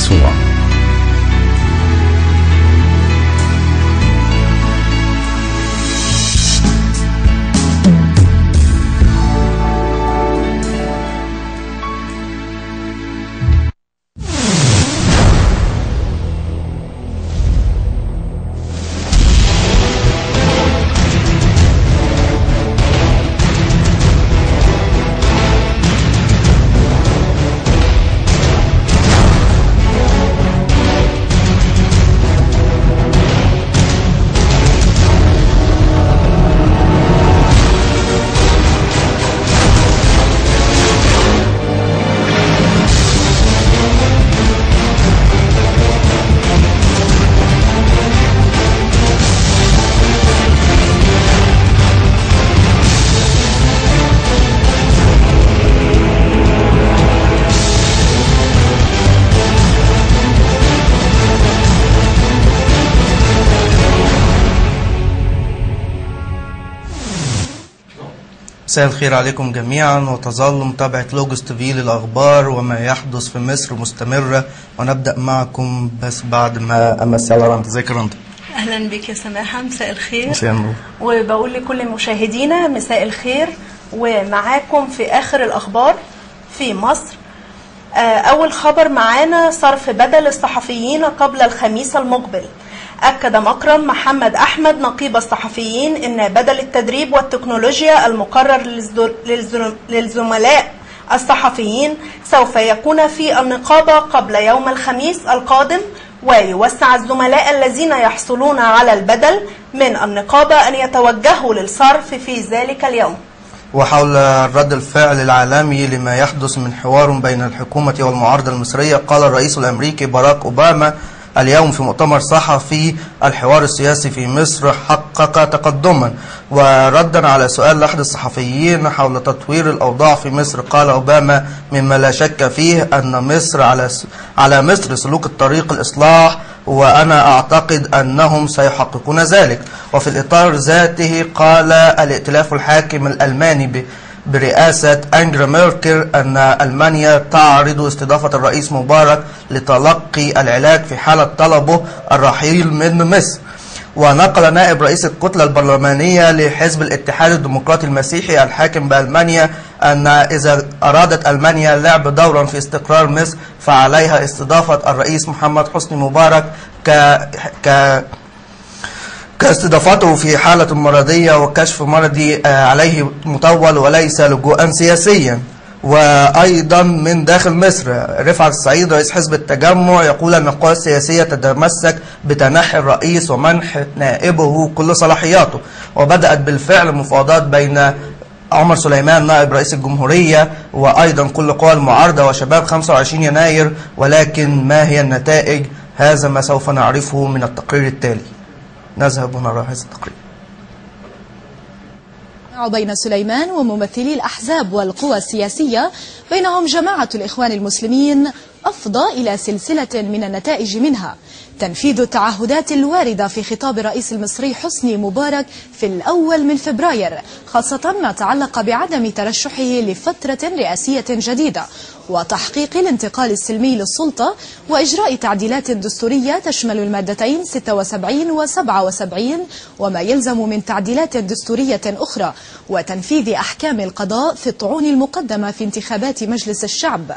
يسوع. مساء الخير عليكم جميعا، وتظل متابعة لوجوس تي في للأخبار وما يحدث في مصر مستمرة. ونبدأ معكم بس بعد ما أمسي على رندا. ازيك يا رندا؟ أهلا بك يا سماحة، مساء الخير. مساء النور. وبقول لكل مشاهدينا مساء الخير، ومعاكم في آخر الأخبار في مصر. أول خبر معانا: صرف بدل الصحفيين قبل الخميس المقبل. أكد مكرم محمد أحمد نقيب الصحفيين إن بدل التدريب والتكنولوجيا المقرر للزملاء الصحفيين سوف يكون في النقابة قبل يوم الخميس القادم، ويوسع الزملاء الذين يحصلون على البدل من النقابة أن يتوجهوا للصرف في ذلك اليوم. وحول رد الفعل العالمي لما يحدث من حوار بين الحكومة والمعارضة المصرية، قال الرئيس الأمريكي باراك أوباما اليوم في مؤتمر صحفي: الحوار السياسي في مصر حقق تقدما. وردا على سؤال أحد الصحفيين حول تطوير الأوضاع في مصر، قال أوباما: مما لا شك فيه أن مصر على مصر سلوك الطريق الإصلاح، وأنا أعتقد أنهم سيحققون ذلك. وفي الإطار ذاته قال الائتلاف الحاكم الألماني برئاسة أنجيلا ميركل أن ألمانيا تعرض استضافة الرئيس مبارك لتلقي العلاج في حالة طلبه الرحيل من مصر. ونقل نائب رئيس الكتلة البرلمانية لحزب الاتحاد الديمقراطي المسيحي الحاكم بألمانيا أن إذا أرادت ألمانيا لعب دورا في استقرار مصر فعليها استضافة الرئيس محمد حسني مبارك كاستضافته في حالة مرضية وكشف مرضي عليه مطول وليس لجوءا سياسيا. وأيضا من داخل مصر، رفعت السعيد رئيس حزب التجمع يقول أن القوى السياسية تتمسك بتنحي الرئيس ومنح نائبه كل صلاحياته. وبدأت بالفعل مفاوضات بين عمر سليمان نائب رئيس الجمهورية وأيضا كل قوى المعارضة وشباب 25 يناير، ولكن ما هي النتائج؟ هذا ما سوف نعرفه من التقرير التالي. نذهب ونرى هذا التقرير. بين سليمان وممثلي الأحزاب والقوى السياسية بينهم جماعة الإخوان المسلمين أفضى إلى سلسلة من النتائج، منها تنفيذ التعهدات الواردة في خطاب الرئيس المصري حسني مبارك في الأول من فبراير، خاصة ما تعلق بعدم ترشحه لفترة رئاسية جديدة، وتحقيق الانتقال السلمي للسلطة، وإجراء تعديلات دستورية تشمل المادتين 76 و 77 وما يلزم من تعديلات دستورية أخرى، وتنفيذ أحكام القضاء في الطعون المقدمة في انتخابات مجلس الشعب،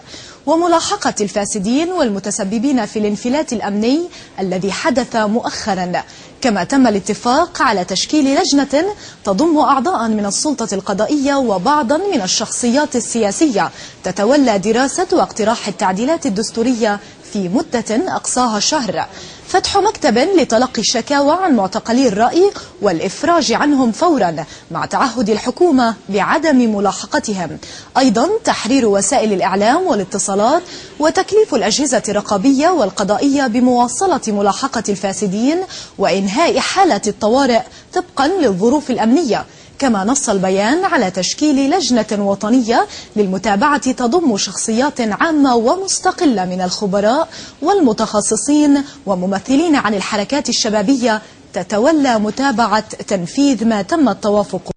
وملاحقة الفاسدين والمتسببين في الانفلات الأمني الذي حدث مؤخرا. كما تم الاتفاق على تشكيل لجنة تضم أعضاء من السلطة القضائية وبعضا من الشخصيات السياسية تتولى دراسة واقتراح التعديلات الدستورية في مدة أقصاها شهر، فتح مكتب لتلقي الشكاوى عن معتقلي الرأي والإفراج عنهم فورا مع تعهد الحكومة بعدم ملاحقتهم، أيضا تحرير وسائل الإعلام والاتصالات وتكليف الأجهزة الرقابية والقضائية بمواصلة ملاحقة الفاسدين وإنهاء حالة الطوارئ طبقا للظروف الأمنية. كما نص البيان على تشكيل لجنة وطنية للمتابعة تضم شخصيات عامة ومستقلة من الخبراء والمتخصصين وممثلين عن الحركات الشبابية تتولى متابعة تنفيذ ما تم التوافق